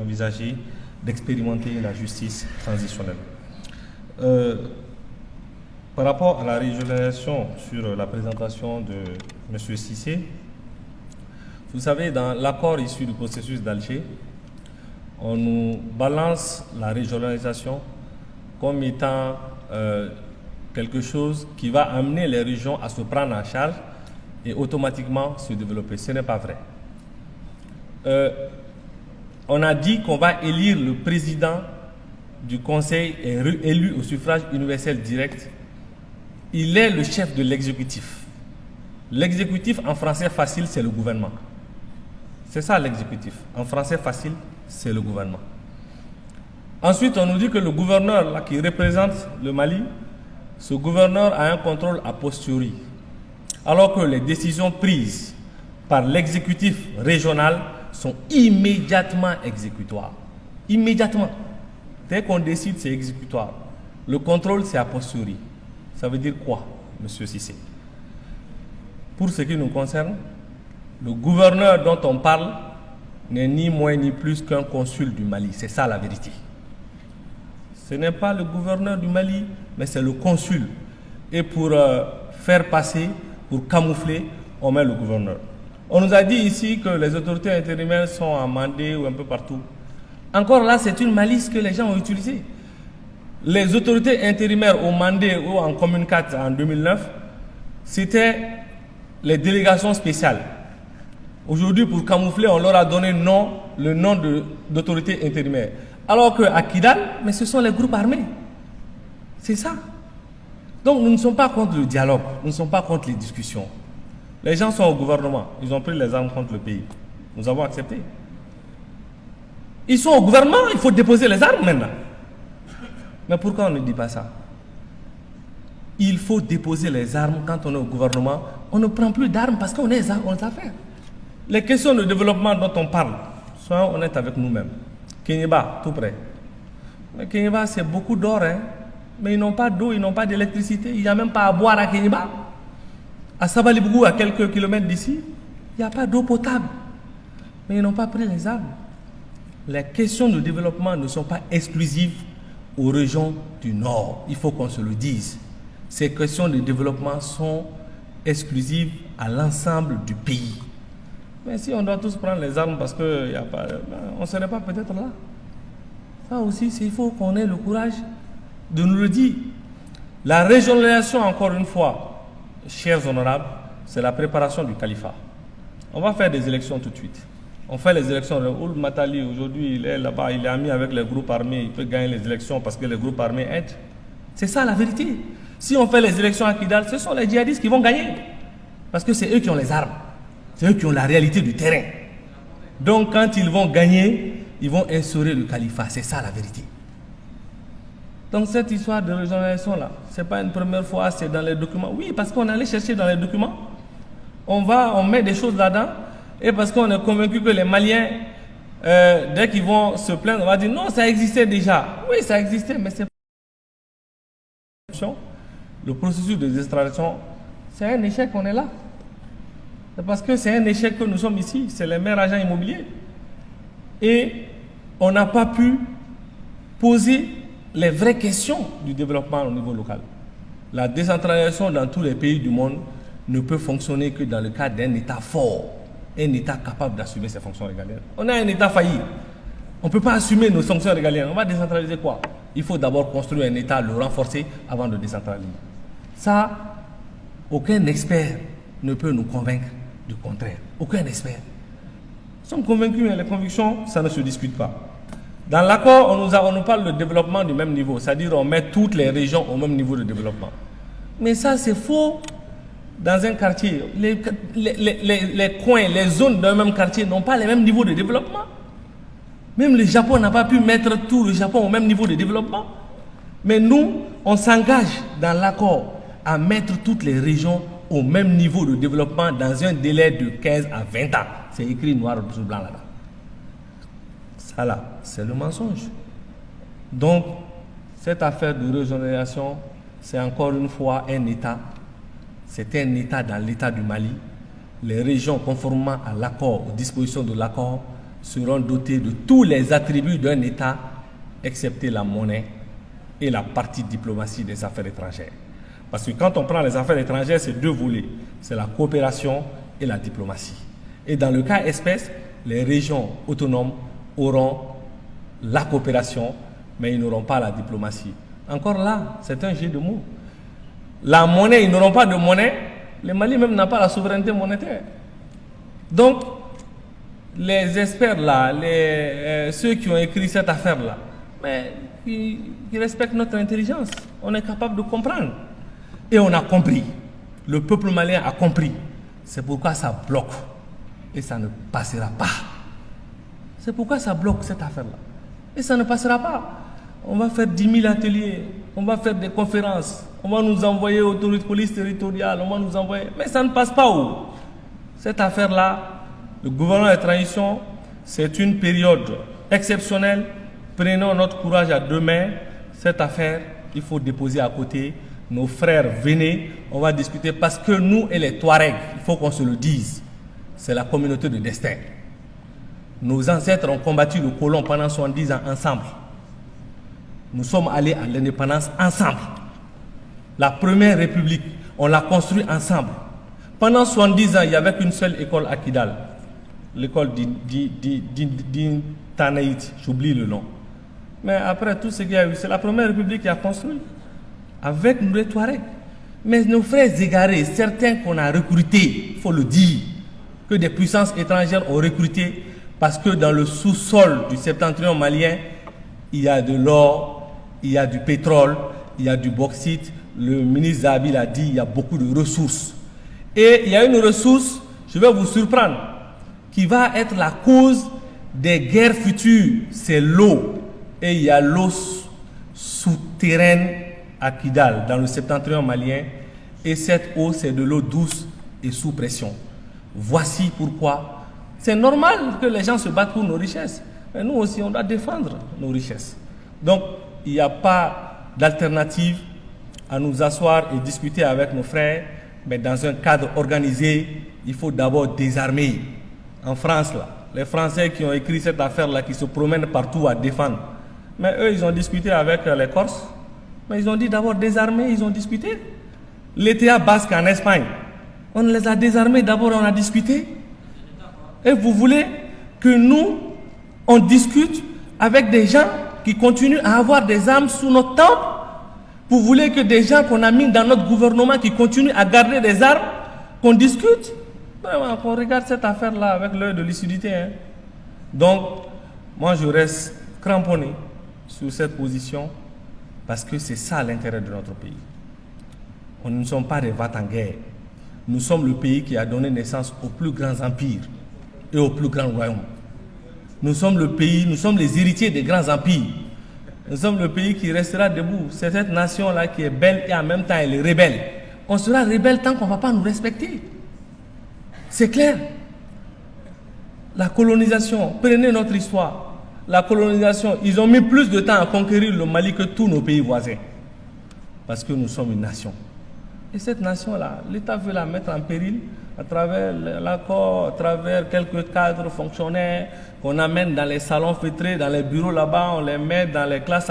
envisagé d'expérimenter la justice transitionnelle. Par rapport à la régionalisation sur la présentation de M. Cissé, vous savez, dans l'accord issu du processus d'Alger, on nous balance la régionalisation comme étant quelque chose qui va amener les régions à se prendre en charge et automatiquement se développer. Ce n'est pas vrai. On a dit qu'on va élire le président du conseil élu au suffrage universel direct. Il est le chef de l'exécutif. L'exécutif, en français facile, c'est le gouvernement. C'est ça l'exécutif. En français facile, c'est le gouvernement. Ensuite, on nous dit que le gouverneur là, qui représente le Mali, ce gouverneur a un contrôle a posteriori. Alors que les décisions prises par l'exécutif régional sont immédiatement exécutoires. Immédiatement. Dès qu'on décide, c'est exécutoire. Le contrôle, c'est a posteriori. Ça veut dire quoi, M. Cissé? Pour ce qui nous concerne, le gouverneur dont on parle n'est ni moins ni plus qu'un consul du Mali. C'est ça la vérité. Ce n'est pas le gouverneur du Mali, mais c'est le consul. Et pour faire passer, pour camoufler, on met le gouverneur. On nous a dit ici que les autorités intérimaires sont amendées ou un peu partout. Encore là, c'est une malice que les gens ont utilisée. Les autorités intérimaires au Mandé ou en Commune 4 en 2009, c'était les délégations spéciales. Aujourd'hui, pour camoufler, on leur a donné le nom d'autorité intérimaire. Alors qu'à Kidal, mais ce sont les groupes armés. C'est ça. Donc nous ne sommes pas contre le dialogue, nous ne sommes pas contre les discussions. Les gens sont au gouvernement, ils ont pris les armes contre le pays. Nous avons accepté. Ils sont au gouvernement, il faut déposer les armes maintenant. Mais pourquoi on ne dit pas ça? Il faut déposer les armes quand on est au gouvernement. On ne prend plus d'armes parce qu'on est aux affaires. Les questions de développement dont on parle, soyons honnêtes avec nous-mêmes. Kéniéba, tout près. Mais Kéniéba, c'est beaucoup d'or, hein? Mais ils n'ont pas d'eau, ils n'ont pas d'électricité. Il n'y a même pas à boire à Kéniéba. À Sabalibougou, à quelques kilomètres d'ici, il n'y a pas d'eau potable. Mais ils n'ont pas pris les armes. Les questions de développement ne sont pas exclusives aux régions du Nord. Il faut qu'on se le dise. Ces questions de développement sont exclusives à l'ensemble du pays. Mais si on doit tous prendre les armes parce qu'on ne serait pas peut-être là. Ça aussi, il faut qu'on ait le courage de nous le dire. La régionalisation, encore une fois, chers honorables, c'est la préparation du califat. On va faire des élections tout de suite. On fait les élections. Ould Matali, aujourd'hui, il est là-bas, il est ami avec les groupes armés, il peut gagner les élections parce que les groupes armés aident. C'est ça la vérité. Si on fait les élections à Kidal, ce sont les djihadistes qui vont gagner. Parce que c'est eux qui ont les armes. C'est eux qui ont la réalité du terrain. Donc quand ils vont gagner, ils vont instaurer le califat. C'est ça la vérité. Donc cette histoire de régionalisation là, ce n'est pas une première fois, c'est dans les documents. Oui, parce qu'on allait chercher dans les documents. On met des choses là-dedans. Et parce qu'on est convaincu que les Maliens, dès qu'ils vont se plaindre, on va dire non, ça existait déjà. Oui, ça existait, mais c'est pas. Le processus de décentralisation, c'est un échec qu'on est là. C'est parce que c'est un échec que nous sommes ici. C'est les meilleurs agents immobiliers. Et on n'a pas pu poser les vraies questions du développement au niveau local. La décentralisation dans tous les pays du monde ne peut fonctionner que dans le cadre d'un État fort, un État capable d'assumer ses fonctions régaliennes. On a un État failli. On ne peut pas assumer nos fonctions régaliennes. On va décentraliser quoi? Il faut d'abord construire un État, le renforcer avant de décentraliser. Ça, aucun expert ne peut nous convaincre du contraire. Aucun expert. Nous sommes convaincus, mais les convictions, ça ne se discute pas. Dans l'accord, on nous parle de développement du même niveau, c'est-à-dire on met toutes les régions au même niveau de développement. Mais ça, c'est faux. Dans un quartier, les coins, les zones d'un même quartier n'ont pas les mêmes niveaux de développement. Même le Japon n'a pas pu mettre tout le Japon au même niveau de développement. Mais nous, on s'engage dans l'accord à mettre toutes les régions au même niveau de développement dans un délai de 15 à 20 ans. C'est écrit noir sur blanc là-bas. Ça là, c'est le mensonge. Donc, cette affaire de régionalisation, c'est encore une fois un État. C'est un État dans l'État du Mali. Les régions, conformément à l'accord, aux dispositions de l'accord, seront dotés de tous les attributs d'un État, excepté la monnaie et la partie diplomatie des affaires étrangères. Parce que quand on prend les affaires étrangères, c'est deux volets. C'est la coopération et la diplomatie. Et dans le cas espèce, les régions autonomes auront la coopération, mais ils n'auront pas la diplomatie. Encore là, c'est un jeu de mots. La monnaie, ils n'auront pas de monnaie. Le Mali même n'a pas la souveraineté monétaire. Donc, les experts là, ceux qui ont écrit cette affaire-là, mais qui respectent notre intelligence, on est capable de comprendre. Et on a compris. Le peuple malien a compris. C'est pourquoi ça bloque. Et ça ne passera pas. C'est pourquoi ça bloque cette affaire-là. Et ça ne passera pas. On va faire 10 000 ateliers, on va faire des conférences, on va nous envoyer aux police territoriales, on va nous envoyer... Mais ça ne passe pas où? Cette affaire-là, le gouvernement de transition, c'est une période exceptionnelle. Prenons notre courage à deux mains. Cette affaire, il faut déposer à côté. Nos frères, venez, on va discuter parce que nous et les Touaregs, il faut qu'on se le dise, c'est la communauté de destin. Nos ancêtres ont combattu le colon pendant 70 ans ensemble. Nous sommes allés à l'indépendance ensemble. La première république, on l'a construite ensemble. Pendant 70 ans, il n'y avait qu'une seule école à Kidal. L'école d'Intanaït, j'oublie le nom. Mais après tout ce qu'il y a eu, c'est la première république qui a construit. Avec nous les Touaregs. Mais nos frères égarés, certains qu'on a recrutés, il faut le dire, que des puissances étrangères ont recruté parce que dans le sous-sol du septentrion malien, il y a de l'or, il y a du pétrole, il y a du bauxite. Le ministre Zahabi l'a dit, il y a beaucoup de ressources. Et il y a une ressource, je vais vous surprendre, qui va être la cause des guerres futures, c'est l'eau. Et il y a l'eau souterraine à Kidal, dans le septentrion malien, et cette eau, c'est de l'eau douce et sous pression. Voici pourquoi c'est normal que les gens se battent pour nos richesses, mais nous aussi, on doit défendre nos richesses. Donc, il n'y a pas d'alternative à nous asseoir et discuter avec nos frères, mais dans un cadre organisé, il faut d'abord désarmer. En France, là, les Français qui ont écrit cette affaire-là, qui se promènent partout à défendre, mais eux, ils ont discuté avec les Corses. Mais ils ont dit d'abord désarmer, ils ont discuté. L'État basque en Espagne, on les a désarmés, d'abord on a discuté. Et vous voulez que nous, on discute avec des gens qui continuent à avoir des armes sous notre temple? Vous voulez que des gens qu'on a mis dans notre gouvernement qui continuent à garder des armes, qu'on discute? Vraiment, qu'on regarde cette affaire-là avec l'œil de lucidité. Hein. Donc, moi je reste cramponné sur cette position. Parce que c'est ça l'intérêt de notre pays. Nous ne sommes pas des va-t-en-guerre. Nous sommes le pays qui a donné naissance aux plus grands empires et aux plus grands royaumes. Nous sommes le pays, nous sommes les héritiers des grands empires. Nous sommes le pays qui restera debout. C'est cette nation-là qui est belle et en même temps elle est rebelle. On sera rebelle tant qu'on ne va pas nous respecter. C'est clair. La colonisation, prenez notre histoire. La colonisation, ils ont mis plus de temps à conquérir le Mali que tous nos pays voisins. Parce que nous sommes une nation. Et cette nation-là, l'État veut la mettre en péril à travers l'accord, à travers quelques cadres fonctionnaires qu'on amène dans les salons feutrés, dans les bureaux là-bas, on les met dans les classes à